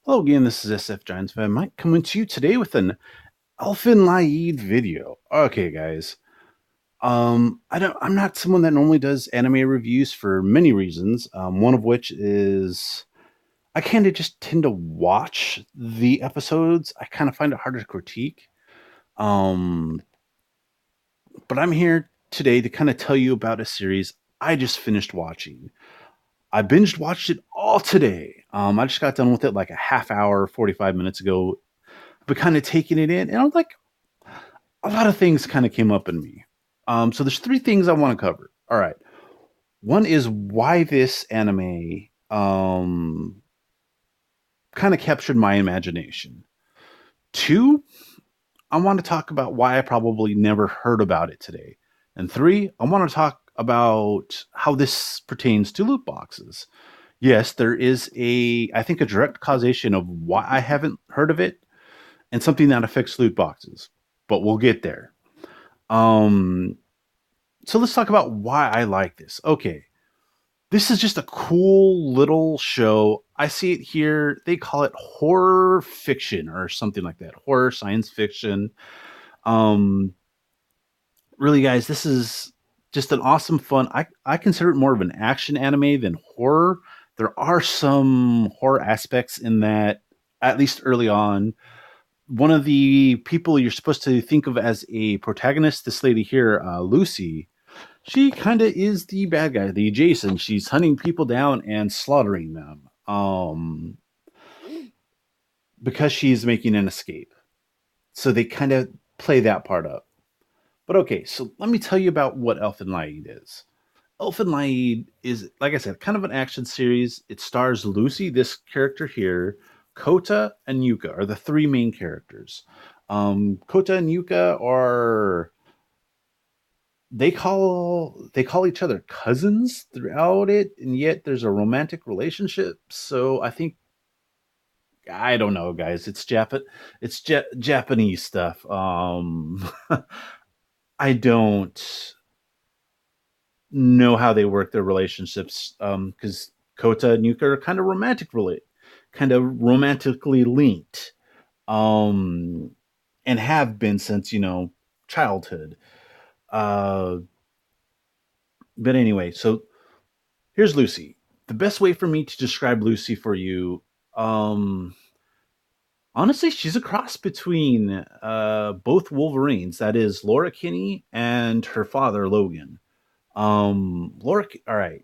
Hello again, this is SF Giants fan Mike coming to you today with an Elfen Lied video. Okay, guys. I'm not someone that normally does anime reviews for many reasons. One of which is I kind of just tend to watch the episodes. I kind of find it harder to critique. Um, but I'm here today to kind of tell you about a series I just finished watching. I binged watched it all today. I just got done with it like a half hour, 45 minutes ago, but kind of taking it in, and I'm like, a lot of things kind of came up in me. So there's three things I want to cover. All right. One is why this anime kind of captured my imagination. Two, I want to talk about why I probably never heard about it today. And three, I want to talk about how this pertains to loot boxes. Yes, there is I think, a direct causation of why I haven't heard of it and something that affects loot boxes, but we'll get there. Um, so let's talk about why I like this. Okay, this is just a cool little show. I see it here. They call it horror fiction or something like that. Horror science fiction. Um, really, guys, this is just an awesome fun. I consider it more of an action anime than horror. There are some horror aspects in that, at least early on. One of the people you're supposed to think of as a protagonist, this lady here, Lucy, she kind of is the bad guy, the Jason. She's hunting people down and slaughtering them because she's making an escape. So they kind of play that part up. But okay, so let me tell you about what Elfen Lied is. Elfen Lied is, like I said, kind of an action series. It stars Lucy, this character here, Kota, and Yuka are the three main characters. Kota and Yuka are they call each other cousins throughout it, and yet there's a romantic relationship. So I think, I don't know, guys. It's Japanese stuff. I don't know how they work their relationships, because Kota and Yuka are kind of romantically linked, um, and have been since childhood. Uh, but anyway, so here's Lucy. The best way for me to describe Lucy for you, um, honestly, she's a cross between both Wolverines. That is Laura Kinney and her father Logan. All right.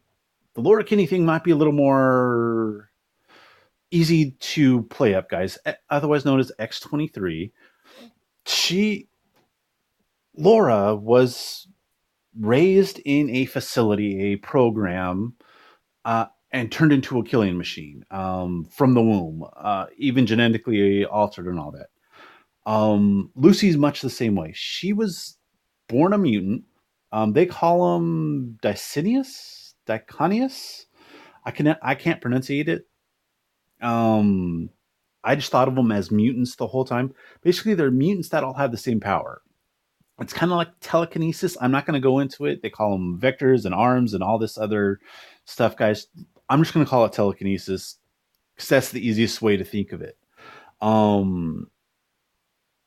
The Laura Kinney thing might be a little more easy to play up, guys. Otherwise known as X-23. She Laura was raised in a facility, a program, and turned into a killing machine, from the womb, even genetically altered and all that. Lucy's much the same way. She was born a mutant. They call him Diconius. I can't pronunciate it. Um, I just thought of them as mutants the whole time. Basically, they're mutants that all have the same power. It's kind of like telekinesis. I'm not going to go into it. They call them vectors and arms and all this other stuff, guys. I'm just going to call it telekinesis because that's the easiest way to think of it. Um,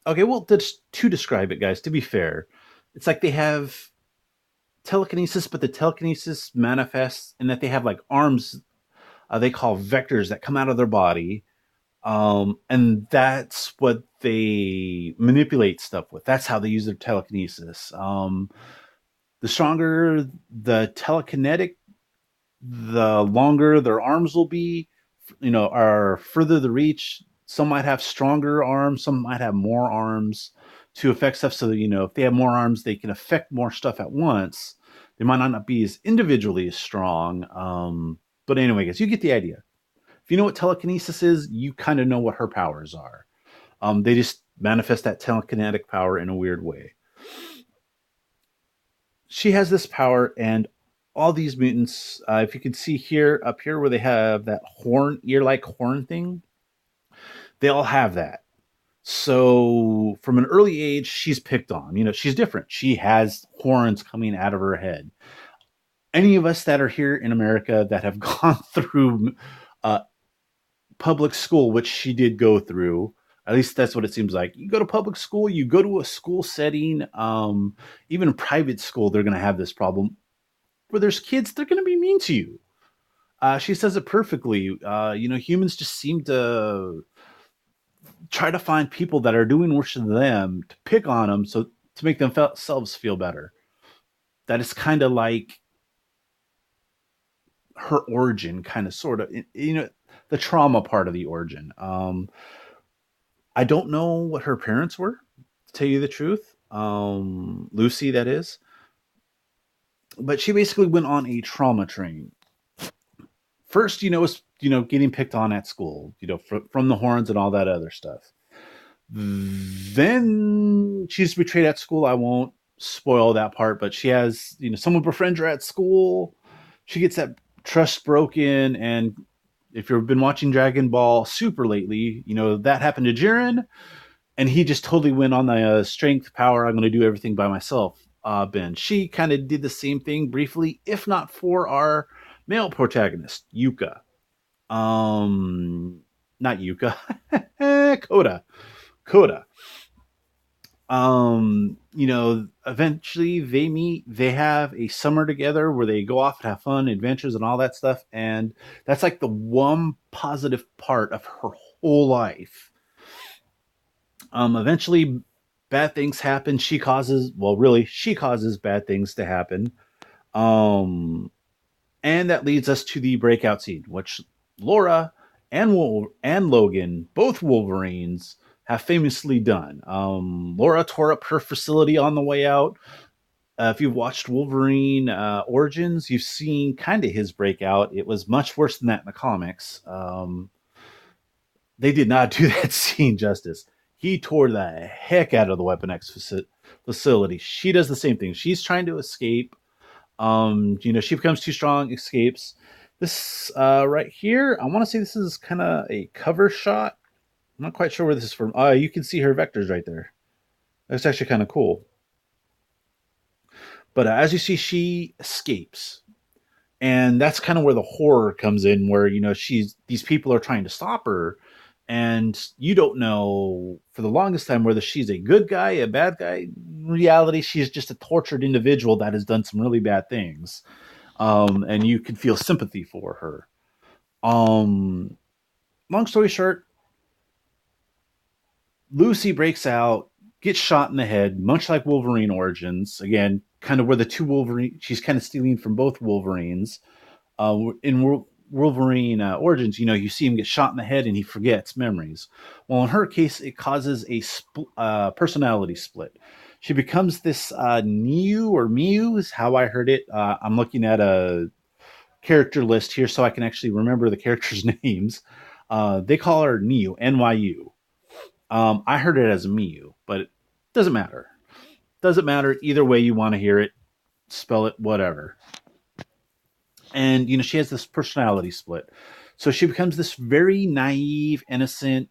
okay, well, to describe it, guys, to be fair, it's like they have telekinesis, but the telekinesis manifests in that they have like arms, they call vectors, that come out of their body. And that's what they manipulate stuff with. That's how they use their telekinesis. The stronger the telekinetic, the longer their arms will be, are further the reach. Some might have stronger arms, some might have more arms to affect stuff. So that, if they have more arms, they can affect more stuff at once. They might not be as individually as strong. But anyway, guys, you get the idea. If you know what telekinesis is, you kind of know what her powers are. They just manifest that telekinetic power in a weird way. She has this power, and all these mutants, if you can see here, up here, where they have that horn, ear-like horn thing, they all have that. So from an early age, she's picked on. She's different. She has horns coming out of her head. Any of us that are here in America that have gone through uh, public school, which she did go through. At least that's what it seems like. You go to public school, you go to a school setting, even a private school, they're going to have this problem. Where there's kids, they're going to be mean to you. She says it perfectly. Humans just seem to try to find people that are doing worse than them to pick on them, so to make themselves feel better. That is kind of like her origin, kind of sort of, the trauma part of the origin. I don't know what her parents were, to tell you the truth. Lucy, that is. But she basically went on a trauma train. First, was getting picked on at school, from the horns and all that other stuff. Then she's betrayed at school. I won't spoil that part, but she has, some of her friends are at school. She gets that trust broken, and if you've been watching Dragon Ball Super lately, that happened to Jiren, and he just totally went on the strength power. I'm going to do everything by myself. Ben, she kind of did the same thing briefly, if not for our male protagonist, Yuka. Not Yuka, Koda. Koda. Eventually they meet, they have a summer together where they go off and have fun, adventures, and all that stuff. And that's like the one positive part of her whole life. Eventually bad things happen. She causes bad things to happen. And that leads us to the breakout scene, which Laura and Logan, both Wolverines, have famously done. Laura tore up her facility on the way out. If you've watched Wolverine Origins, you've seen kind of his breakout. It was much worse than that in the comics. They did not do that scene justice. He tore the heck out of the Weapon X facility. She does the same thing. She's trying to escape. She becomes too strong, escapes. This right here, I want to say this is kind of a cover shot. I'm not quite sure where this is from. You can see her vectors right there. That's actually kind of cool. But as you see, she escapes. And that's kind of where the horror comes in, where, these people are trying to stop her. And you don't know for the longest time whether she's a good guy, a bad guy. In reality, she's just a tortured individual that has done some really bad things. And you can feel sympathy for her. Long story short, Lucy breaks out, gets shot in the head, much like Wolverine Origins. Again, kind of where the two Wolverine, she's kind of stealing from both Wolverines. In Wolverine Origins, you see him get shot in the head and he forgets memories. Well, in her case, it causes a personality split. She becomes this Niu or Miu, is how I heard it. I'm looking at a character list here so I can actually remember the characters' names. They call her Niu, NYU. I heard it as Miu, but it doesn't matter. Doesn't matter either way you want to hear it, spell it, whatever. And she has this personality split, so she becomes this very naive, innocent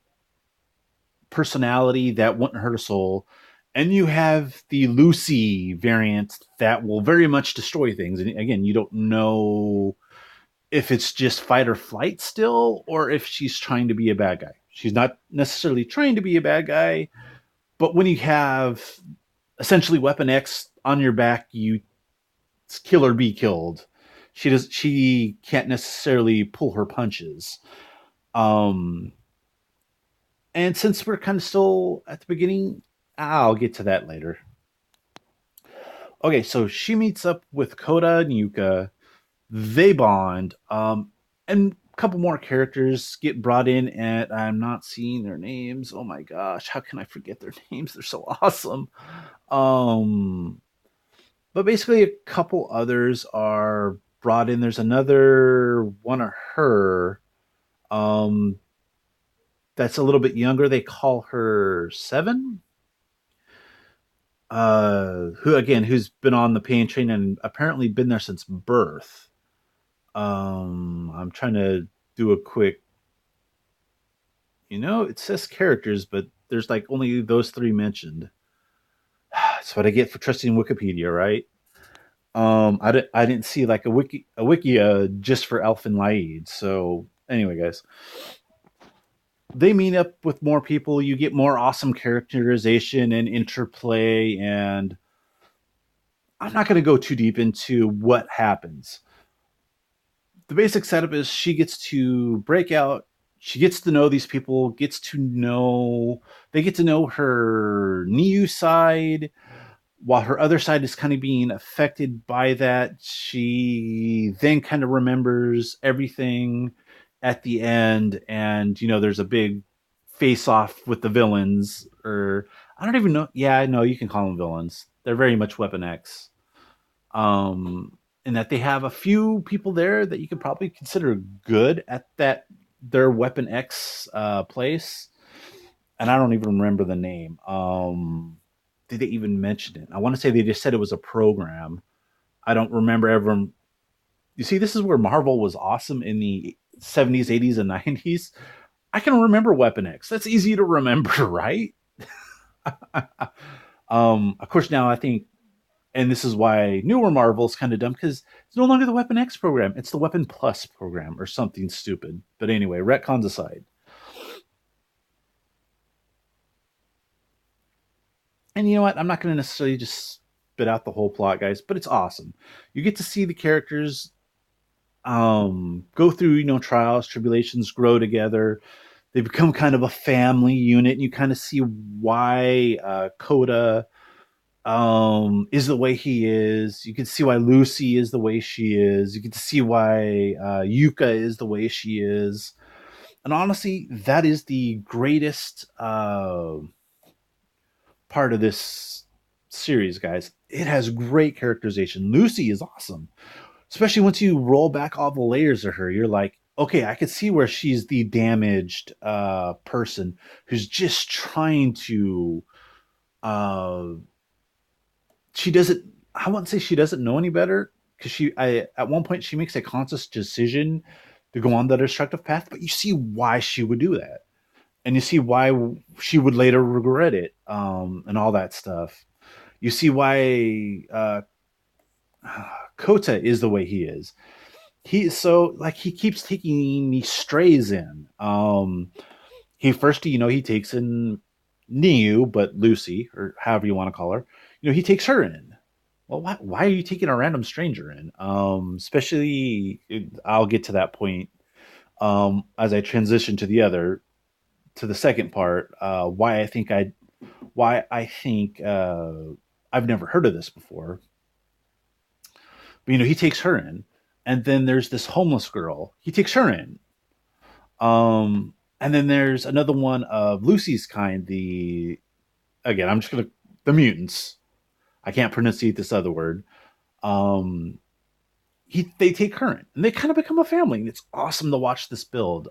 personality that wouldn't hurt a soul. And you have the Lucy variant that will very much destroy things. And again, you don't know if it's just fight or flight still, or if she's trying to be a bad guy. She's not necessarily trying to be a bad guy, but when you have essentially Weapon X on your back, you kill or be killed. She can't necessarily pull her punches. And since we're kind of still at the beginning, I'll get to that later. Okay, so she meets up with Koda and Yuka. They bond. And a couple more characters get brought in, and I'm not seeing their names. Oh my gosh, how can I forget their names? They're so awesome. But basically, a couple others are brought in. There's another one of her that's a little bit younger. They call her Seven. Who's been on the pain train and apparently been there since birth. I'm trying to do a quick. It says characters, but there's like only those three mentioned. That's what I get for trusting Wikipedia, right? I didn't see like a wiki just for Elfen Lied. So anyway, guys, they meet up with more people. You get more awesome characterization and interplay. And I'm not going to go too deep into what happens. The basic setup is she gets to break out. She gets to know these people, gets to know, they get to know her Niu side, while her other side is kind of being affected by that. She then kind of remembers everything at the end, and there's a big face off with the villains, or I don't even know. Yeah, I know you can call them villains. They're very much Weapon X. And that they have a few people there that you could probably consider good at that their Weapon X place, and I don't even remember the name. Did they even mention it? I want to say they just said it was a program. I don't remember ever. You see, this is where Marvel was awesome in the 70s, 80s, and 90s. I can remember Weapon X. That's easy to remember, right? Of course, now I think, and this is why newer Marvel is kind of dumb because it's no longer the Weapon X program. It's the Weapon Plus program or something stupid. But anyway, retcons aside. And you know what? I'm not going to necessarily just spit out the whole plot, guys, but it's awesome. You get to see the characters go through, trials, tribulations, grow together. They become kind of a family unit, and you kind of see why Coda is the way he is. You can see why Lucy is the way she is. You can see why Yuka is the way she is. And honestly, that is the greatest part of this series, guys. It has great characterization. Lucy is awesome, especially once you roll back all the layers of her. You're like, okay, I could see where she's the damaged person who's just trying to. Uh, she doesn't. I wouldn't say she doesn't know any better because at one point she makes a conscious decision to go on the destructive path, but you see why she would do that, and you see why she would later regret it, and all that stuff. You see why Kota is the way he is. He keeps taking these strays in. He first, he takes in Niu, but Lucy, or however you want to call her, he takes her in. Well, why are you taking a random stranger in? Especially, I'll get to that point as I transition to the second part. Why I think I've never heard of this before. But he takes her in, and then there's this homeless girl. He takes her in. And then there's another one of Lucy's kind. I'm just gonna the mutants. I can't pronunciate this other word. Um, they take her in, and they kind of become a family. And it's awesome to watch this build.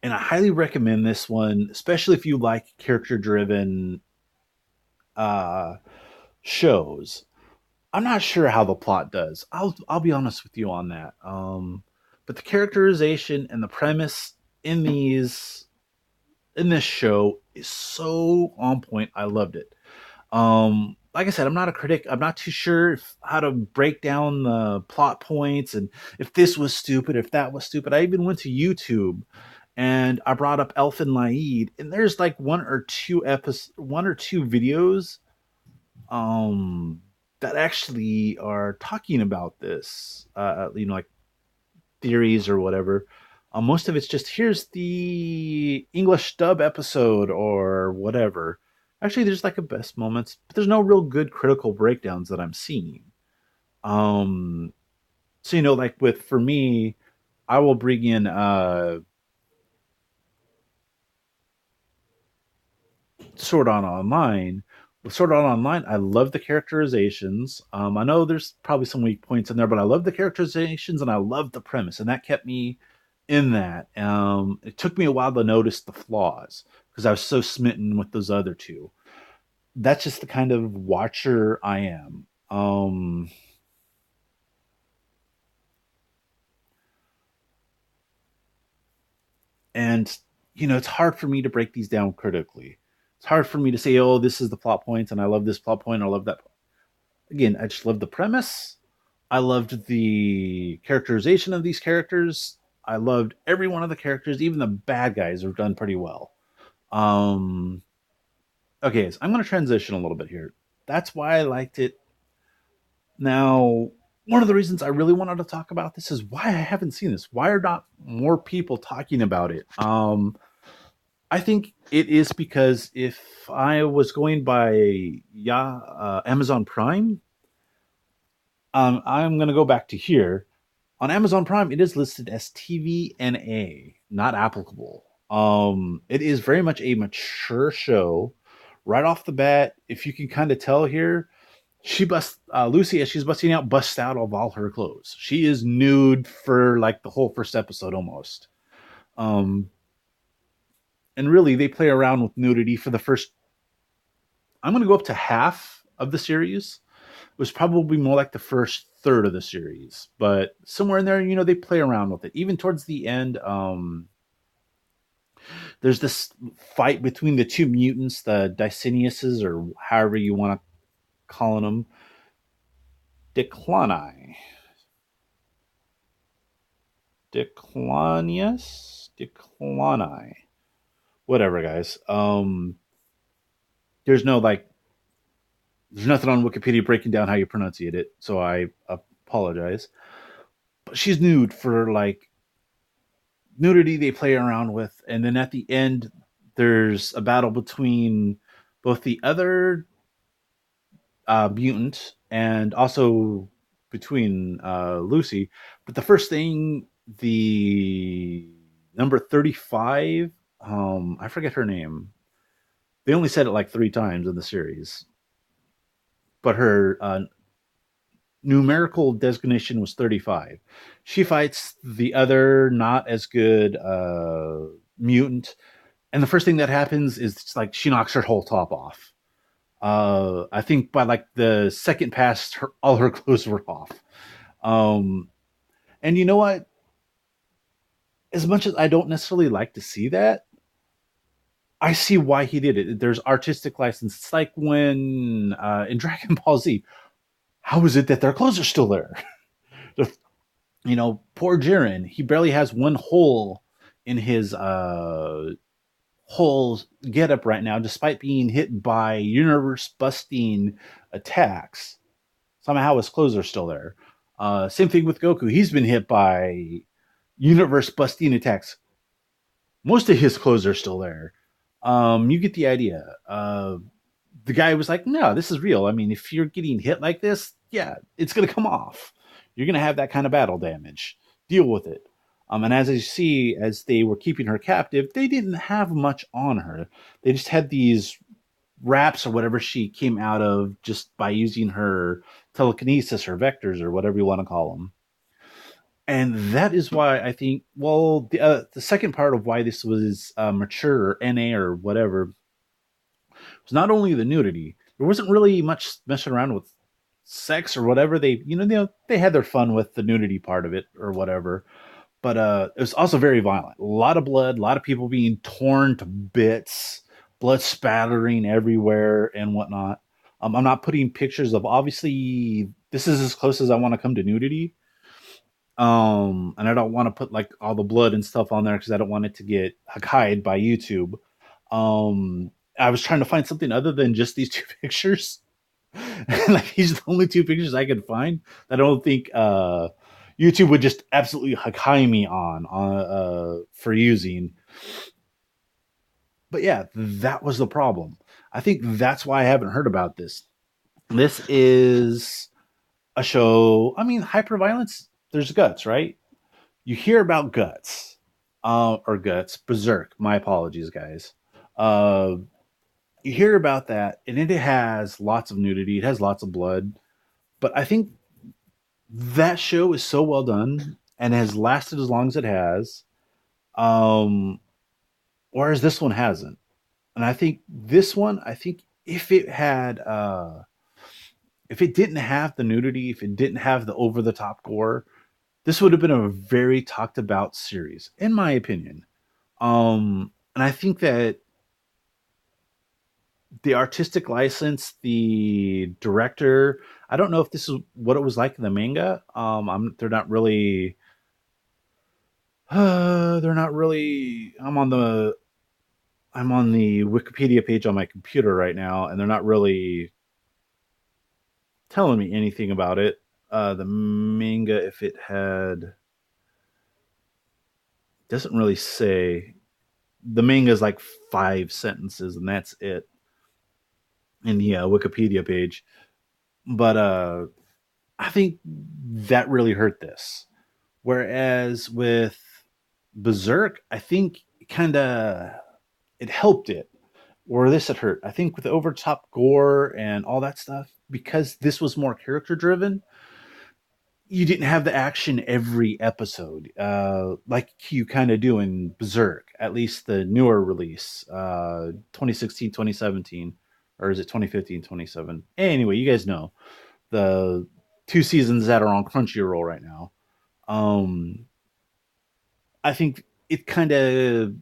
And I highly recommend this one, especially if you like character driven uh, shows. I'm not sure how the plot does. I'll be honest with you on that. But the characterization and the premise in this show is so on point. I loved it. Like I said, I'm not a critic. I'm not too sure how to break down the plot points and if this was stupid, if that was stupid. I even went to YouTube and I brought up Elfen Lied, and there's like one or two videos um that actually are talking about this like theories or whatever. Most of it's just here's the English dub episode or whatever. Actually, there's like a best moments, but there's no real good critical breakdowns that I'm seeing. um so like with for me, I will bring in Sword Art Online. With Sword Art Online, I love the characterizations. I know there's probably some weak points in there, but I love the characterizations and I love the premise, and that kept me in that. It took me a while to notice the flaws because I was so smitten with those other two. That's just the kind of watcher I am. And it's hard for me to break these down critically. It's hard for me to say, oh, this is the plot point, and I love this plot point, I love that. Again, I just love the premise. I loved the characterization of these characters. I loved every one of the characters. Even the bad guys are done pretty well. Um, okay, so I'm going to transition a little bit here. That's why I liked it. Now, one of the reasons I really wanted to talk about this is why I haven't seen this. Why are not more people talking about it? I think it is because if I was going by Amazon Prime, I'm going to go back to here. On Amazon Prime, it is listed as TVNA, not applicable. It is very much a mature show. Right off the bat, if you can kind of tell here, she busts Lucy as she's busting out, busts out of all her clothes. She is nude for like the whole first episode almost. Um, and really, they play around with nudity for the first. I'm going to go up to half of the series. It was probably more like the first third of the series, but somewhere in there, they play around with it. Even towards the end, there's this fight between the two mutants, the Diciniuses, or however you want to call them, Declani, Declani, whatever, guys. There's no like, there's nothing on Wikipedia breaking down how you pronunciate it, so I apologize. But she's nude for like nudity they play around with, and then at the end, there's a battle between both the other mutant and also between Lucy. But the first thing, the number 35, I forget her name. They only said it like three times in the series, but her numerical designation was 35. She fights the other not as good mutant, and the first thing that happens is it's like she knocks her whole top off. I think by like the second pass, all her clothes were off. Um, and you know what? As much as I don't necessarily like to see that, I see why he did it. There's artistic license. It's like when in Dragon Ball Z, how is it that their clothes are still there? Poor Jiren, he barely has one hole in his whole getup right now, despite being hit by universe busting attacks. Somehow his clothes are still there. Same thing with Goku. He's been hit by universe busting attacks. Most of his clothes are still there. You get the idea. The guy was like, no, this is real. I mean, if you're getting hit like this, yeah, it's going to come off. You're going to have that kind of battle damage. Deal with it. And as you see, as they were keeping her captive, they didn't have much on her. They just had these wraps or whatever she came out of just by using her telekinesis or vectors or whatever you want to call them. And that is why I think, well, the second part of why this was mature or NA or whatever was not only the nudity. There wasn't really much messing around with sex or whatever. They had their fun with the nudity part of it or whatever. But it was also very violent. A lot of blood, a lot of people being torn to bits, blood spattering everywhere and whatnot. I'm not putting pictures of, obviously this is as close as I want to come to nudity. And I don't want to put like all the blood and stuff on there because I don't want it to get hacked by YouTube. I was trying to find something other than just these two pictures. Like these are the only two pictures I could find. I don't think YouTube would just absolutely hack me on for using. But yeah, that was the problem. I think that's why I haven't heard about this. This is a show. I mean, hyperviolence. There's guts, right? You hear about guts, or guts, berserk. My apologies, guys. Uh, you hear about that, and it has lots of nudity. It has lots of blood. But I think that show is so well done and has lasted as long as it has, um, whereas this one hasn't. And I think this one, I think if it didn't have the nudity, if it didn't have the over the top gore, this would have been a very talked about series, in my opinion. And I think that the artistic license, the director, I don't know if this is what it was like in the manga. They're not really They're not really. I'm on the Wikipedia page on my computer right now, and they're not really telling me anything about it. The manga, if it had, doesn't really say. The manga is like 5 sentences, and that's it in the Wikipedia page. But I think that really hurt this. Whereas with Berserk, I think kind of it helped it. Where this had hurt, I think with the over top gore and all that stuff, because this was more character driven, you didn't have the action every episode, like you kind of do in Berserk, at least the newer release, 2016, 2017, or is it 2015, 27? Anyway, you guys know the 2 seasons that are on Crunchyroll right now. Um, I think it kind of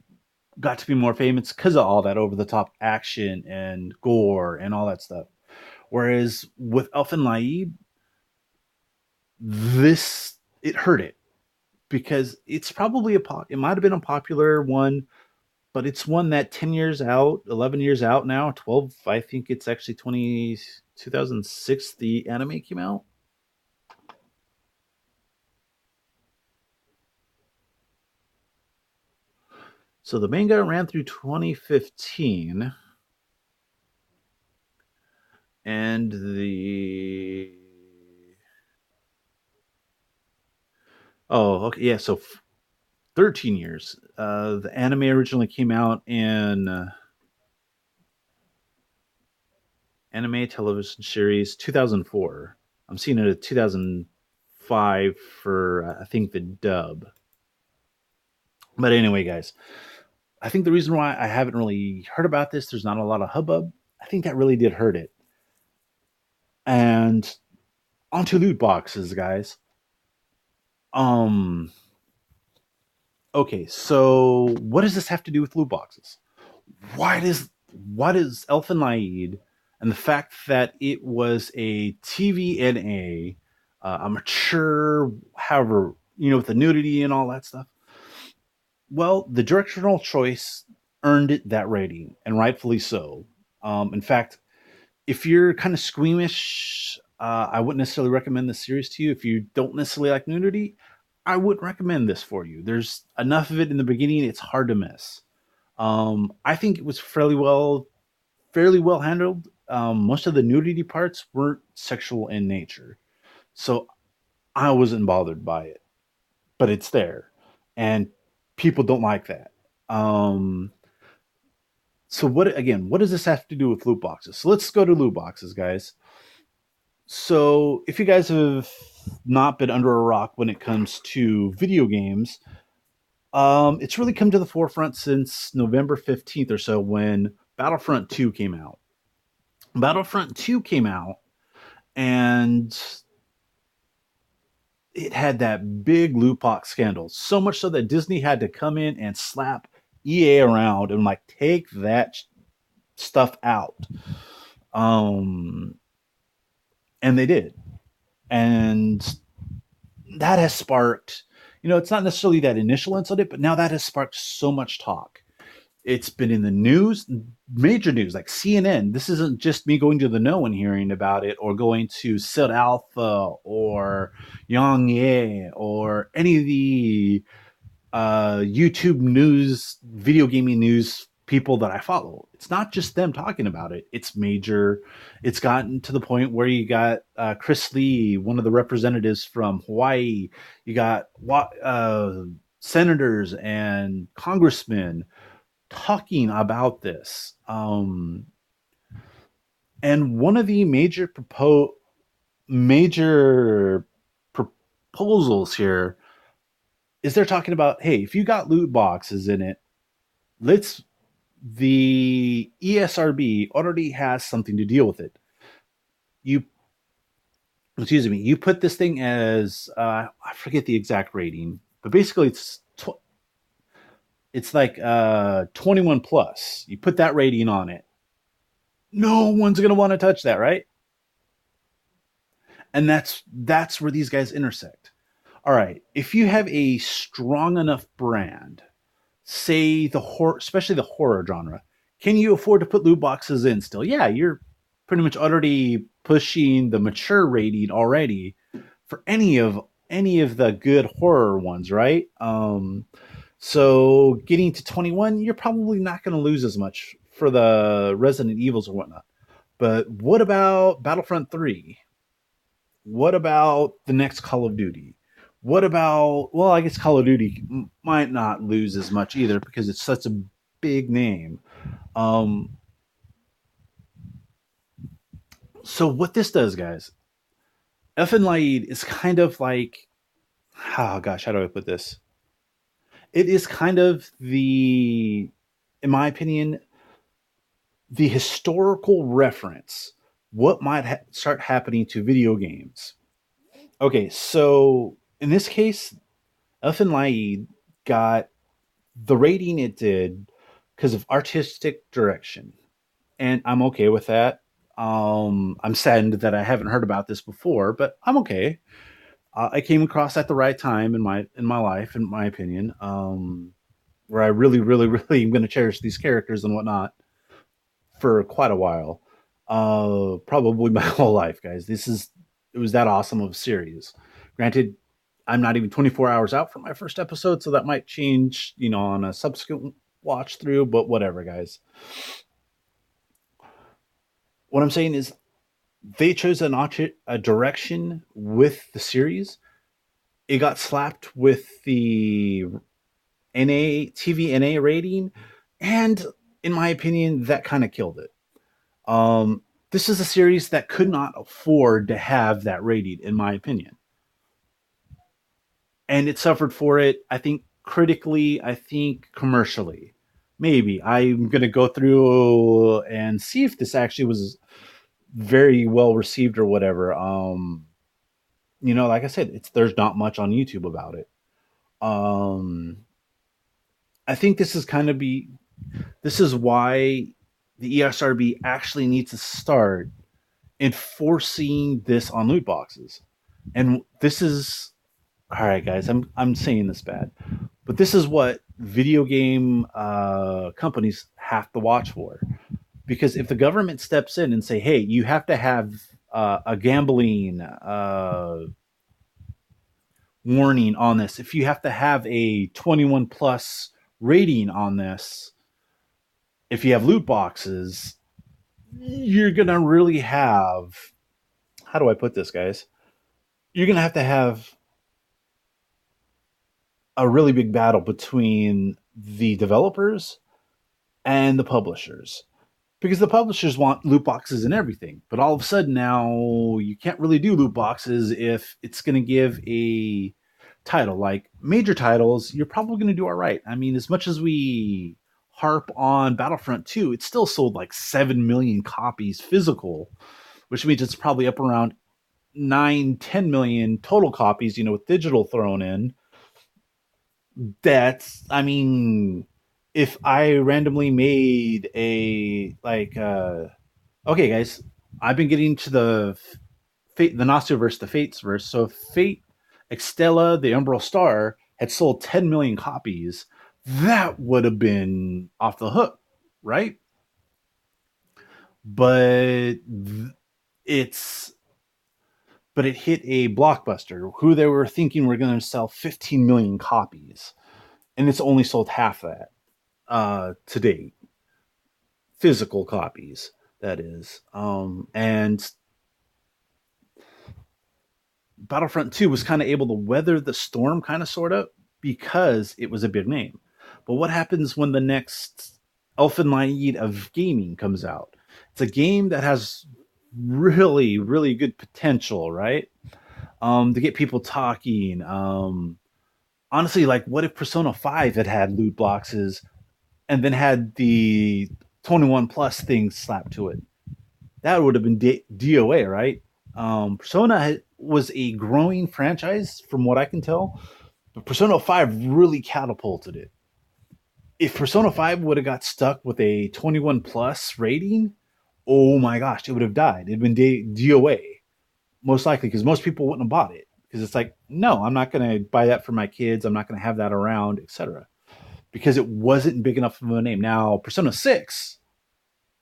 got to be more famous because of all that over the top action and gore and all that stuff. Whereas with Elfen Lied, this it hurt it because it's probably it might have been a popular one, but it's one that 10 years out, 11 years out now, 12, I think it's actually 2006 the anime came out. So the manga ran through 2015 and the oh, okay, yeah, so 13 years. The anime originally came out in anime television series 2004. I'm seeing it at 2005 for I think the dub. But anyway, guys, I think the reason why I haven't really heard about this, there's not a lot of hubbub. I think that really did hurt it. And onto loot boxes, guys. Um. Okay, so what does this have to do with loot boxes? Why does what is Elfen Lied and the fact that it was a TVNA, a mature, however, with the nudity and all that stuff. Well, the directional choice earned it that rating, and rightfully so. In fact, if you're kind of squeamish, I wouldn't necessarily recommend this series to you. If you don't necessarily like nudity, I wouldn't recommend this for you. There's enough of it in the beginning; it's hard to miss. I think it was fairly well handled. Most of the nudity parts weren't sexual in nature, so I wasn't bothered by it. But it's there, and people don't like that. Um, so what again? What does this have to do with loot boxes? So let's go to loot boxes, guys. So if you guys have not been under a rock when it comes to video games, it's really come to the forefront since November 15th or so when Battlefront 2 came out. Battlefront 2 came out and it had that big loot box scandal. So much so that Disney had to come in and slap EA around and like take that stuff out. Um, and they did. And that has sparked, it's not necessarily that initial incident, but now that has sparked so much talk. It's been in the news, major news, like CNN. This isn't just me going to the know and hearing about it, or going to Sid Alpha or Yang Ye or any of the YouTube news, video gaming news people that I follow. It's not just them talking about it. It's major. It's gotten to the point where you got Chris Lee, one of the representatives from Hawaii. You got senators and congressmen talking about this. And one of the major proposals here is they're talking about, hey, if you got loot boxes in it, let's the ESRB already has something to deal with it. You you put this thing as I forget the exact rating, but basically it's like 21 plus. You put that rating on it. No one's going to want to touch that, right? And that's where these guys intersect. All right, if you have a strong enough brand, say the horror, especially the horror genre, can you afford to put loot boxes in still? Yeah, you're pretty much already pushing the mature rating already for any of the good horror ones, right? So getting to 21, you're probably not going to lose as much for the Resident Evils or whatnot. But what about Battlefront 3? What about the next Call of Duty? What about, well, I guess Call of Duty might not lose as much either because it's such a big name. Um, so what this does, guys, Elfen Lied is kind of like, oh gosh, how do I put this? It is kind of the, in my opinion, the historical reference. What might start happening to video games? Okay, so in this case, Elfen Lied got the rating it did because of artistic direction, and I'm okay with that. I'm saddened that I haven't heard about this before, but I'm okay. I came across at the right time in my life, in my opinion, where I really, really, really am going to cherish these characters and whatnot for quite a while. Probably my whole life, guys. It was that awesome of a series. Granted, I'm not even 24 hours out from my first episode, so that might change, on a subsequent watch through, but whatever, guys. What I'm saying is they chose a direction with the series. It got slapped with the NA rating, and in my opinion, that kind of killed it. This is a series that could not afford to have that rating, in my opinion, and it suffered for it. I think critically, I think commercially. Maybe I'm gonna go through and see if this actually was very well received or whatever. Like I said, it's there's not much on YouTube about it. Um, I think this is why the ESRB actually needs to start enforcing this on loot boxes. And this is all right, guys. I'm saying this bad, but this is what video game companies have to watch for. Because if the government steps in and say, "Hey, you have to have a gambling warning on this. If you have to have a 21 plus rating on this, if you have loot boxes, you're gonna really have, how do I put this, guys? You're gonna have a really big battle between the developers and the publishers, because the publishers want loot boxes and everything, but all of a sudden now you can't really do loot boxes if it's going to give a title like major titles. You're probably going to do all right. I mean, as much as we harp on Battlefront 2, it still sold like 7 million copies physical, which means it's probably up around 9-10 million total copies, with digital thrown in. That's, I mean, if I randomly made a like okay, guys, I've been getting to the Fate, the Nostuverse, the Fates verse. So if Fate Extella, the Umbral Star, had sold 10 million copies, that would have been off the hook, right? But it's but it hit a blockbuster who they were thinking were going to sell 15 million copies, and it's only sold half that to date, physical copies, that is. And Battlefront 2 was kind of able to weather the storm, kind of, sort of, because it was a big name. But what happens when the next Elfen Lied of gaming comes out? It's a game that has really, really good potential, right? To get people talking. Honestly, like, what if Persona 5 had loot boxes and then had the 21 plus things slapped to it? That would have been DOA, right? Persona was a growing franchise from what I can tell, but Persona 5 really catapulted it. If Persona 5 would have got stuck with a 21 plus rating, oh my gosh, it would have died. It'd been DOA, most likely, because most people wouldn't have bought it. because it's like, no, I'm not going to buy that for my kids. I'm not going to have that around, etc. Because it wasn't big enough of a name. Now, Persona 6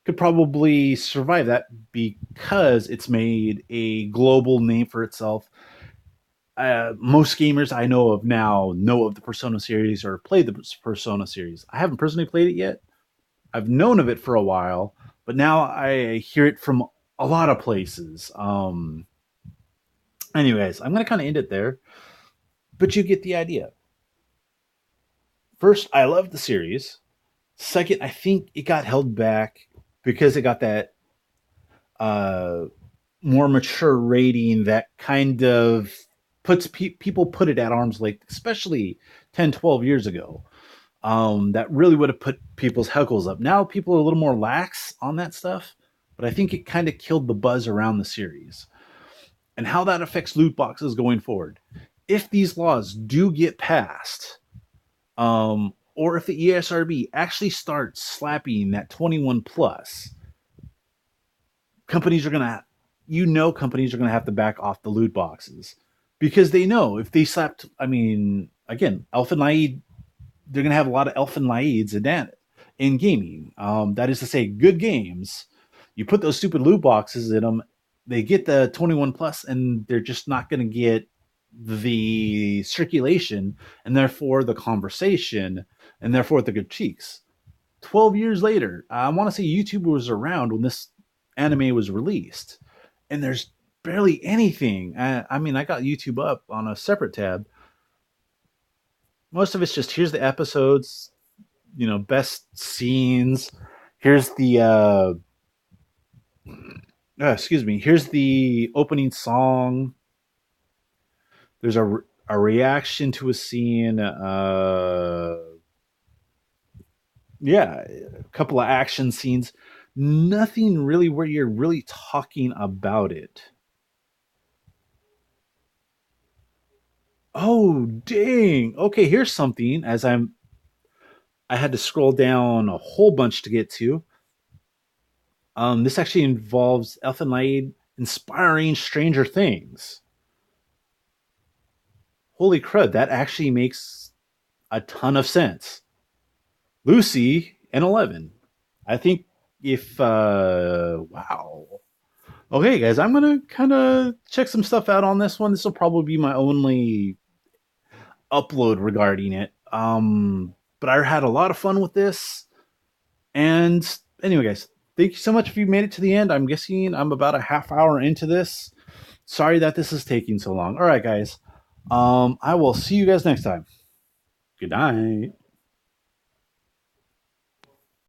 could probably survive that because it's made a global name for itself. Most gamers I know of now know of the Persona series or played the Persona series. I haven't personally played it yet. I've known of it for a while, but now I hear it from a lot of places. Anyways, I'm going to kind of end it there, but you get the idea. First, I love the series. Second, I think it got held back because it got that uh, more mature rating that kind of puts people put it at arm's length, especially 10, 12 years ago. That really would have put people's heckles up. Now people are a little more lax on that stuff, but I think it kind of killed the buzz around the series and how that affects loot boxes going forward. If these laws do get passed, or if the ESRB actually starts slapping that 21 plus, companies are gonna, companies are gonna have to back off the loot boxes because they know if they slapped. I mean, again, Elfen Lied, they're gonna have a lot of Elfen Lieds in gaming. That is to say, good games. You put those stupid loot boxes in them, they get the 21 plus, and they're just not gonna get the circulation and therefore the conversation and therefore the critiques. 12 years later, I want to say YouTube was around when this anime was released, and there's barely anything. I mean, I got YouTube up on a separate tab. Most of it's just here's the episodes, best scenes. Here's the excuse me. Here's the opening song. There's a reaction to a scene. Yeah, a couple of action scenes. Nothing really where you're really talking about it. Oh, dang. Okay, here's something I had to scroll down a whole bunch to get to. This actually involves Elfen Lied inspiring Stranger Things. Holy crud, that actually makes a ton of sense. Lucy and 11. I think if wow. Okay, guys, I'm gonna kind of check some stuff out on this one. This will probably be my only upload regarding it. But I had a lot of fun with this. And anyway, guys, thank you so much if you made it to the end. I'm guessing I'm about a half hour into this. Sorry that this is taking so long. All right, guys. I will see you guys next time. Good night.